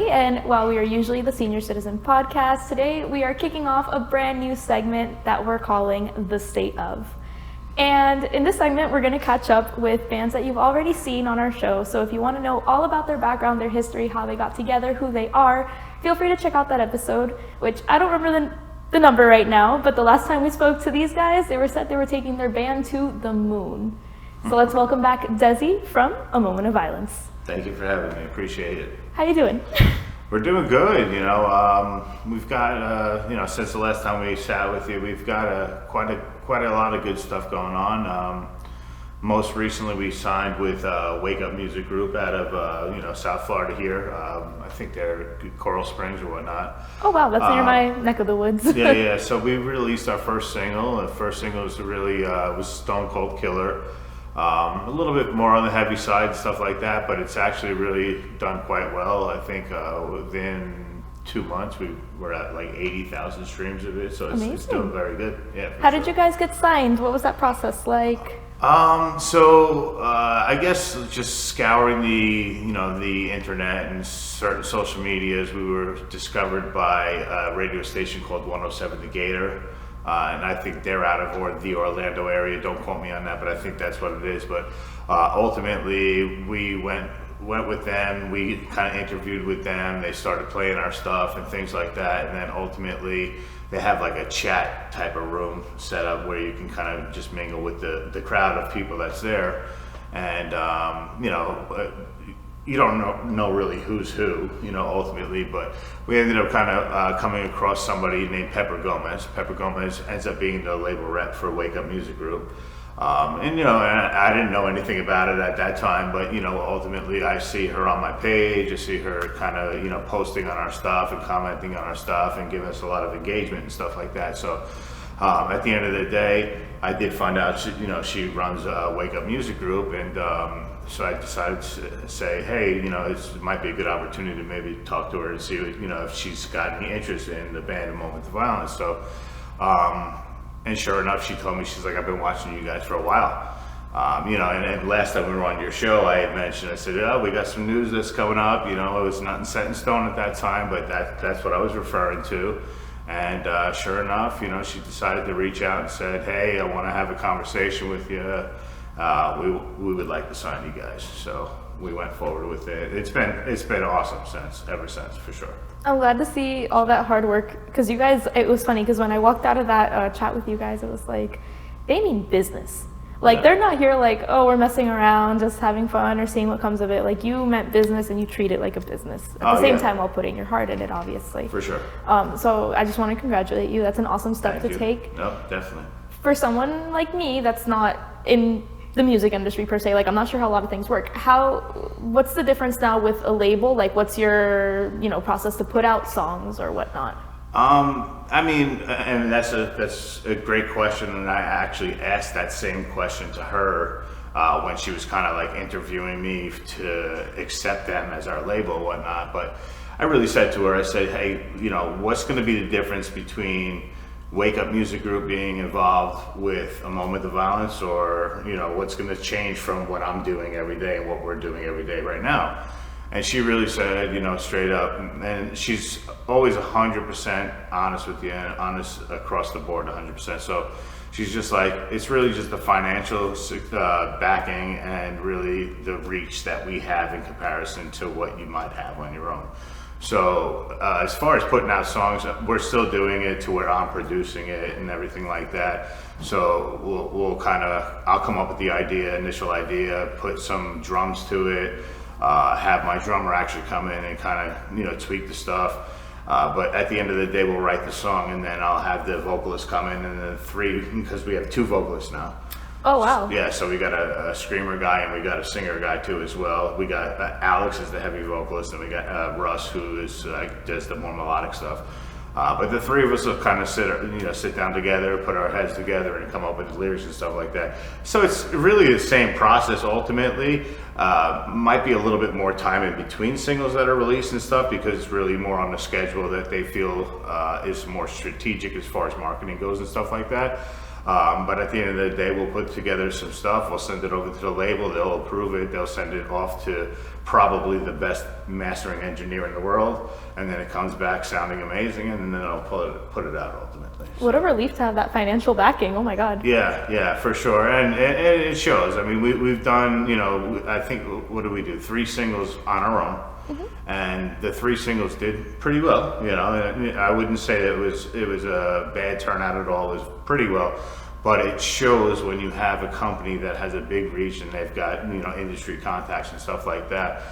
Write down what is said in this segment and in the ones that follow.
Desi, and while we are usually the Senior Citizen Podcast, today we are kicking off a brand new segment that we're calling The State of. And in this segment, we're going to catch up with bands that you've already seen on our show. So if you want to know all about their background, their history, how they got together, who they are, feel free to check out that episode, which I don't remember the number right now, but the last time we spoke to these guys, they were said they were taking their band to the moon. So let's welcome back Desi from A Moment of Violence. Thank you for having me. Appreciate it. How you doing? We're doing good. We've got since the last time we sat with you, we've got quite a lot of good stuff going on. Most recently, we signed with Wake Up Music Group out of South Florida here. I think they're Coral Springs or whatnot. Oh wow, that's near my neck of the woods. yeah. So we released our first single. The first single was was Stone Cold Killer. A little bit more on the heavy side, stuff like that, but it's actually really done quite well. I think within 2 months we were at like 80,000 streams of it, so it's doing very good. Yeah. How did you guys get signed? What was that process like? I guess just scouring the internet and certain social medias, we were discovered by a radio station called 107 The Gator. And I think they're out of the Orlando area. Don't quote me on that, but I think that's what it is. But ultimately, we went with them. We kind of interviewed with them. They started playing our stuff and things like that. And then ultimately, they have like a chat type of room set up where you can kind of just mingle with the crowd of people that's there. And you don't know really who's who, ultimately, but we ended up kind of coming across somebody named Pepper Gomez. Pepper Gomez ends up being the label rep for Wake Up Music Group. And I didn't know anything about it at that time, but, ultimately I see her on my page. I see her kind of, posting on our stuff and commenting on our stuff and giving us a lot of engagement and stuff like that. So at the end of the day, I did find out, she runs Wake Up Music Group, and so I decided to say, hey, this might be a good opportunity to maybe talk to her and see, if she's got any interest in the band A Moment of Violence. So, and sure enough, she told me, she's like, I've been watching you guys for a while. And last time we were on your show, I had mentioned, I said, we got some news that's coming up. It was nothing set in stone at that time, but that's what I was referring to. And sure enough, she decided to reach out and said, hey, I want to have a conversation with you. We would like to sign you guys. So we went forward with it. It's been awesome ever since, for sure. I'm glad to see all that hard work, because you guys, it was funny, because when I walked out of that chat with you guys, it was like, they mean business. Like, they're not here like, oh, we're messing around, just having fun or seeing what comes of it. Like, you meant business and you treat it like a business. At the same time while putting your heart in it, obviously. For sure. So I just want to congratulate you. That's an awesome step to take. No, definitely. For someone like me that's not in the music industry per se, like, I'm not sure how a lot of things work. What's the difference now with a label? Like, what's your, process to put out songs or whatnot? And that's a great question, and I actually asked that same question to her when she was kind of like interviewing me to accept them as our label and whatnot. But I really said to her, I said, hey, what's going to be the difference between Wake Up Music Group being involved with A Moment of Violence, or what's going to change from what I'm doing every day and what we're doing every day right now? And she really said, straight up, and she's always 100% honest with you, and honest across the board, 100%. So she's just like, it's really just the financial backing and really the reach that we have in comparison to what you might have on your own. So as far as putting out songs, we're still doing it to where I'm producing it and everything like that. So we'll I'll come up with the initial idea, put some drums to it, have my drummer actually come in and kind of tweak the stuff, but at the end of the day we'll write the song, and then I'll have the vocalist come in, and then because we have 2 vocalists now. Oh wow. Yeah, so we got a screamer guy and we got a singer guy too as well. We got Alex is the heavy vocalist, and we got Russ, who is does the more melodic stuff. But the 3 of us will kind of sit down together, put our heads together, and come up with lyrics and stuff like that. So it's really the same process ultimately. Might be a little bit more time in between singles that are released and stuff, because it's really more on the schedule that they feel is more strategic as far as marketing goes and stuff like that. But at the end of the day, we'll put together some stuff. We'll send it over to the label. They'll approve it. They'll send it off to probably the best mastering engineer in the world, and then it comes back sounding amazing, and then I'll put it out ultimately. What a relief to have that financial backing. Oh my God. Yeah, for sure, and it shows. I mean, we've done, I think, what do we do? 3 singles on our own, and the 3 singles did pretty well. I wouldn't say that it was a bad turnout at all. It was pretty well. But it shows when you have a company that has a big reach and they've got, industry contacts and stuff like that,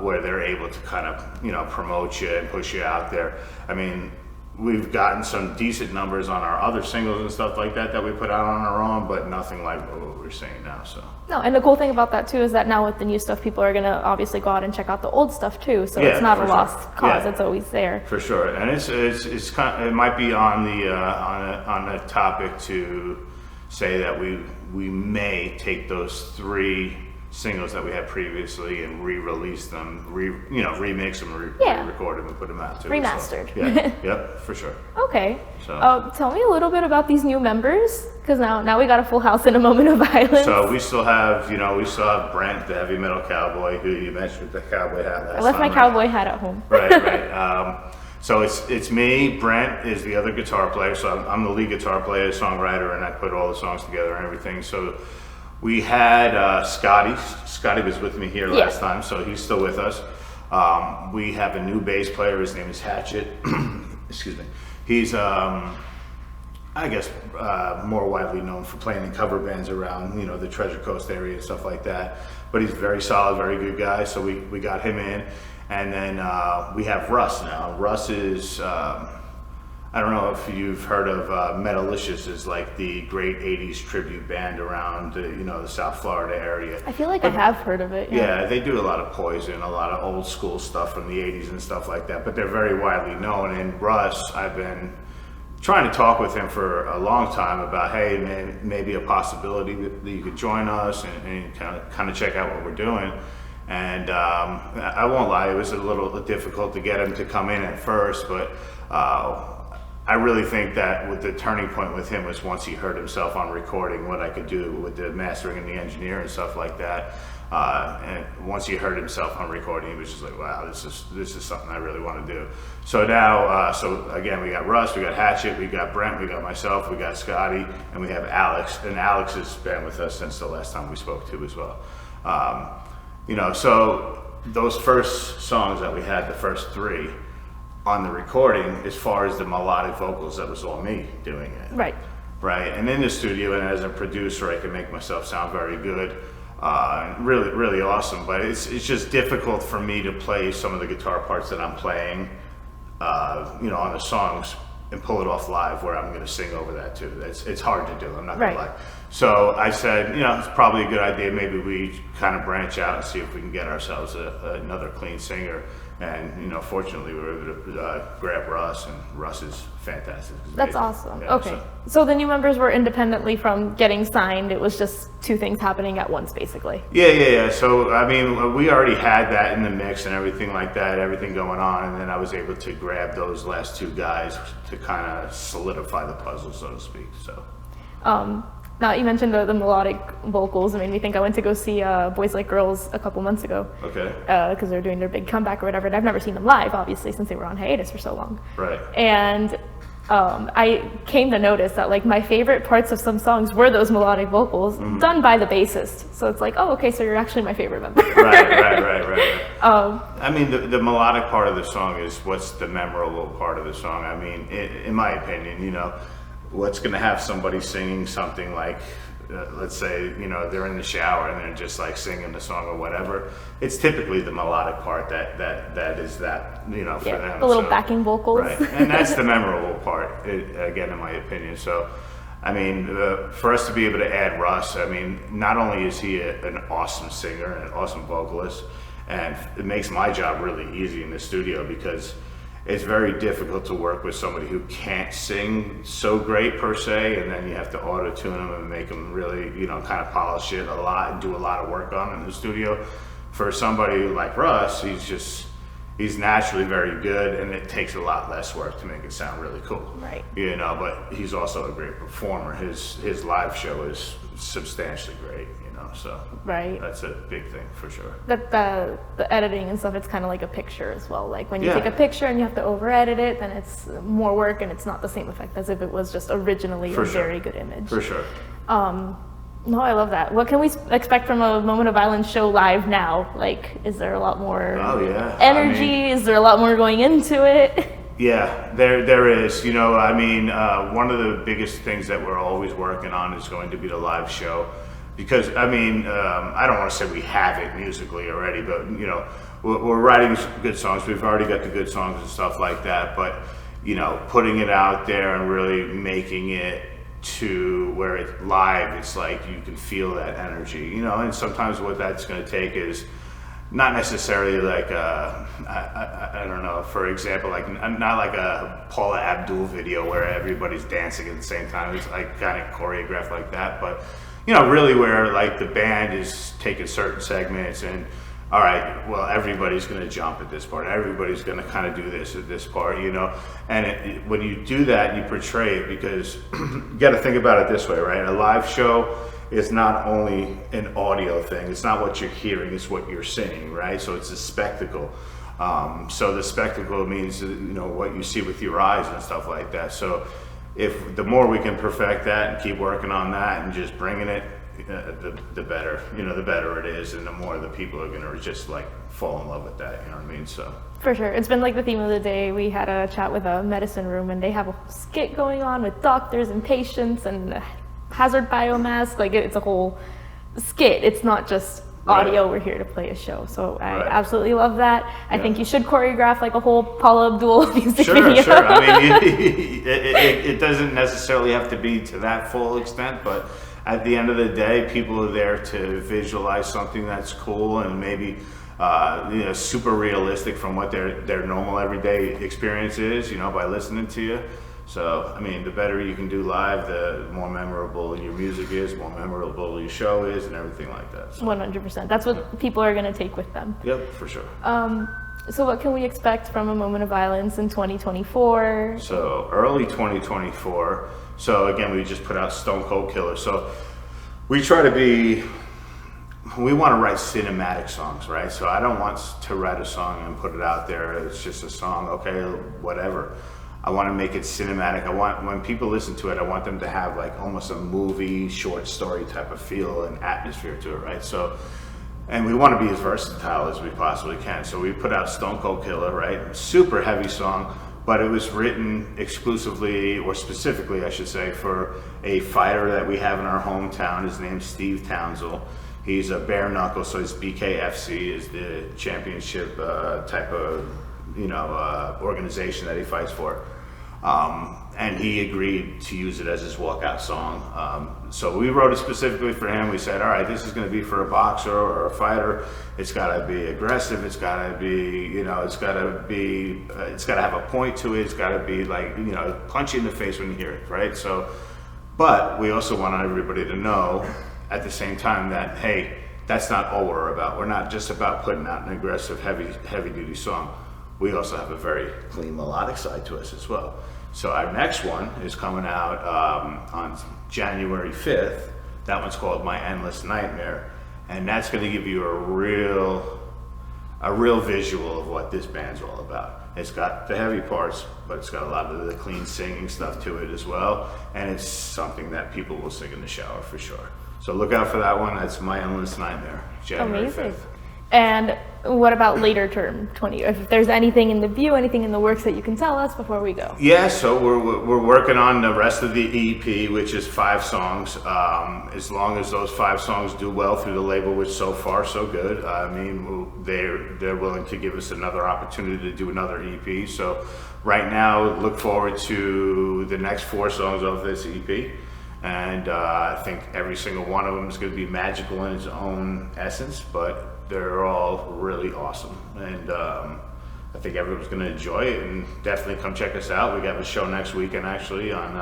where they're able to kind of, promote you and push you out there. I mean, we've gotten some decent numbers on our other singles and stuff like that we put out on our own, but nothing like what we're seeing now. So. No, and the cool thing about that too is that now with the new stuff, people are gonna obviously go out and check out the old stuff too. So it's not a lost cause; it's always there. For sure, and it's kind of, it might be on the topic to say that we may take those 3 singles that we had previously and re-release them, remix them, re-record them, and put them out too. Remastered. So, yeah, yep, for sure. Okay. So, tell me a little bit about these new members, because now we got a full house in a moment of violence. So we still have, Brent, the heavy metal cowboy, who you mentioned with the cowboy hat last time. I left my cowboy hat at home. Right. So it's me. Brent is the other guitar player. So I'm the lead guitar player, songwriter, and I put all the songs together and everything. So we had Scotty. Scotty was with me here last time, so he's still with us. We have a new bass player. His name is Hatchet. Excuse me. He's, I guess, more widely known for playing in cover bands around, the Treasure Coast area and stuff like that. But he's very solid, very good guy. So we got him in. And then we have Russ now. Russ is, I don't know if you've heard of Metalicious, is like the great 80s tribute band around, the South Florida area. I feel like I have heard of it. Yeah, they do a lot of Poison, a lot of old school stuff from the 80s and stuff like that, but they're very widely known. And Russ, I've been trying to talk with him for a long time about, hey, maybe a possibility that you could join us and kind of check out what we're doing. And I won't lie, it was a little difficult to get him to come in at first, but I really think that the turning point with him was once he heard himself on recording, what I could do with the mastering and the engineer and stuff like that. And once he heard himself on recording, he was just like, wow, this is something I really want to do. So now, so again, we got Russ, we got Hatchet, we got Brent, we got myself, we got Scotty, and we have Alex. And Alex has been with us since the last time we spoke to as well. So those first songs that we had, the first 3 on the recording, as far as the melodic vocals, that was all me doing it. Right. And in the studio, and as a producer, I can make myself sound very good. Really, really awesome. But it's just difficult for me to play some of the guitar parts that I'm playing, on the songs, and pull it off live where I'm going to sing over that too. It's hard to do. I'm not going to lie. So I said, it's probably a good idea. Maybe we kind of branch out and see if we can get ourselves another clean singer. And fortunately, we were able to grab Russ, and Russ is fantastic. That's awesome. Yeah, okay, so the new members were independently from getting signed. It was just 2 things happening at once, basically. Yeah. So I mean, we already had that in the mix and everything like that, everything going on, and then I was able to grab those last 2 guys to kind of solidify the puzzle, so to speak. So. Now, you mentioned the melodic vocals. I mean, we think I went to go see Boys Like Girls a couple months ago. Okay. Because they're doing their big comeback or whatever. And I've never seen them live, obviously, since they were on hiatus for so long. Right. And I came to notice that, like, my favorite parts of some songs were those melodic vocals done by the bassist. So it's like, oh, okay, so you're actually my favorite member. Right. I mean, the melodic part of the song is what's the memorable part of the song. I mean, in my opinion, what's going to have somebody singing something like, let's say, they're in the shower and they're just like singing the song or whatever. It's typically the melodic part that is that, for them. The little backing vocals. Right, and that's the memorable part, again, in my opinion. So, I mean, for us to be able to add Russ, I mean, not only is he an awesome singer and an awesome vocalist, and it makes my job really easy in the studio because it's very difficult to work with somebody who can't sing so great per se, and then you have to auto-tune them and make them really, kind of polish it a lot and do a lot of work on it in the studio. For somebody like Russ, he's naturally very good, and it takes a lot less work to make it sound really cool. Right. But he's also a great performer. His live show is substantially great, from. So Right. that's a big thing for sure. That the editing and stuff, it's kind of like a picture as well. Like when you Yeah. take a picture and you have to over edit it, then it's more work and it's not the same effect as if it was just originally For a sure. very good image. For sure. No, I love that. What can we expect from a Moment of Violence show live now? Like, is there a lot more Oh, yeah. energy? I mean, Is there a lot more going into it? yeah, there is. You know, I mean, one of the biggest things that we're always working on is going to be the live show. Because, I mean, I don't want to say we have it musically already, but, you know, we're writing good songs. We've already got the good songs and stuff like that. But, you know, putting it out there and really making it to where it's live, it's like you can feel that energy, you know. And sometimes what that's going to take is not necessarily like I don't know, for example, like not like a Paula Abdul video where everybody's dancing at the same time. It's like kind of choreographed like that, but you know, really where like the band is taking certain segments and all right, well, everybody's going to jump at this part. Everybody's going to kind of do this at this part, you know. And when you do that, you portray it because you got to think about it this way, right? A live show is not only an audio thing. It's not what you're hearing. It's what you're seeing, right? So it's a spectacle. So the spectacle means, you know, what you see with your eyes and stuff like that. So if the more we can perfect that and keep working on that and just bringing it, the better, you know, the better it is, and the more the people are gonna just like fall in love with that, you know what I mean? So For sure. It's been like the theme of the day. We had a chat with a medicine room and they have a skit going on with doctors and patients and hazard biomass. Like it's a whole skit. It's not just audio. Right. We're here to play a show. So I Right. absolutely love that. I Yeah. think you should choreograph like a whole Paula Abdul music Sure, video. sure. I mean, it doesn't necessarily have to be to that full extent, but at the end of the day, people are there to visualize something that's cool and maybe you know, super realistic from what their normal everyday experience is, you know, by listening to you. So, I mean, the better you can do live, the more memorable your music is, more memorable your show is, and everything like that. So, 100%. That's what people are going to take with them. yep, for sure. So what can we expect from a Moment of Violence in 2024? So early 2024. So again, we just put out Stone Cold Killer. So we try to be, we want to write cinematic songs, right? So I don't want to write a song and put it out there. It's just a song, okay, whatever. I want to make it cinematic. I want, when people listen to it, I want them to have like almost a movie, short story type of feel and atmosphere to it, right? So, and we want to be as versatile as we possibly can. So we put out Stone Cold Killer, right? Super heavy song, but it was written exclusively, or specifically, I should say, for a fighter that we have in our hometown. His name's Steve Townsell. He's a bare knuckle, so his BKFC is the championship type of, you know, organization that he fights for. And he agreed to use it as his walkout song. So we wrote it specifically for him. We said, all right, this is going to be for a boxer or a fighter. It's got to be aggressive. It's got to be, you know, it's got to be, it's got to have a point to it. It's got to be like, you know, punch you in the face when you hear it, right? So, but we also want everybody to know at the same time that, hey, that's not all we're about. We're not just about putting out an aggressive, heavy duty song. We also have a very clean melodic side to us as well. So our next one is coming out on January 5th. That one's called My Endless Nightmare. And that's going to give you a real visual of what this band's all about. It's got the heavy parts, but it's got a lot of the clean singing stuff to it as well. And it's something that people will sing in the shower for sure. So look out for that one. That's My Endless Nightmare, January Amazing. 5th. And what about later term 20? If there's anything in the view, anything in the works that you can tell us before we go? Yeah, so we're working on the rest of the EP, which is 5 songs. As long as those 5 songs do well through the label, which so far so good. I mean, they're willing to give us another opportunity to do another EP. So right now, look forward to the next 4 songs of this EP. And I think every single one of them is going to be magical in its own essence, but they're all really awesome. And I think everyone's going to enjoy it, and definitely come check us out. We got a show next weekend actually on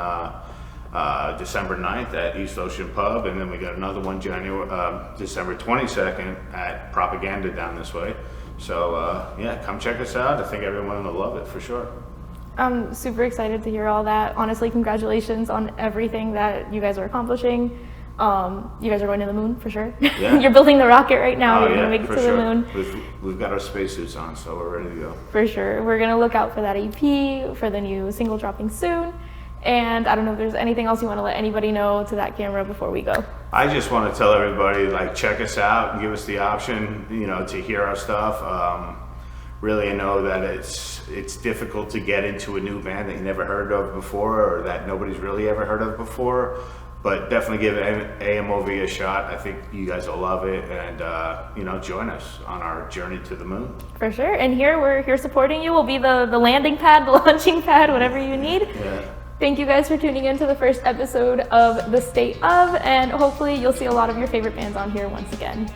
December 9th at East Ocean Pub, and then we got another one December 22nd at Propaganda down this way. So yeah, come check us out. I think everyone will love it for sure. I'm super excited to hear all that. Honestly, congratulations on everything that you guys are accomplishing. You guys are going to the moon for sure. Yeah. You're building the rocket right now. Oh, You're yeah, gonna make it for to sure. the moon. We've got our spacesuits on, so we're ready to go. For sure. We're gonna look out for that EP, for the new single dropping soon. And I don't know if there's anything else you want to let anybody know to that camera before we go. I just want to tell everybody, like, check us out and give us the option, to hear our stuff. Really, I know that it's difficult to get into a new band that you never heard of before or that nobody's really ever heard of before. But definitely give AMOV a shot. I think you guys will love it, and join us on our journey to the moon. For sure. And we're here supporting you. We'll be the landing pad, the launching pad, whatever you need. Yeah. Thank you guys for tuning in to the first episode of The State of, and hopefully you'll see a lot of your favorite bands on here once again.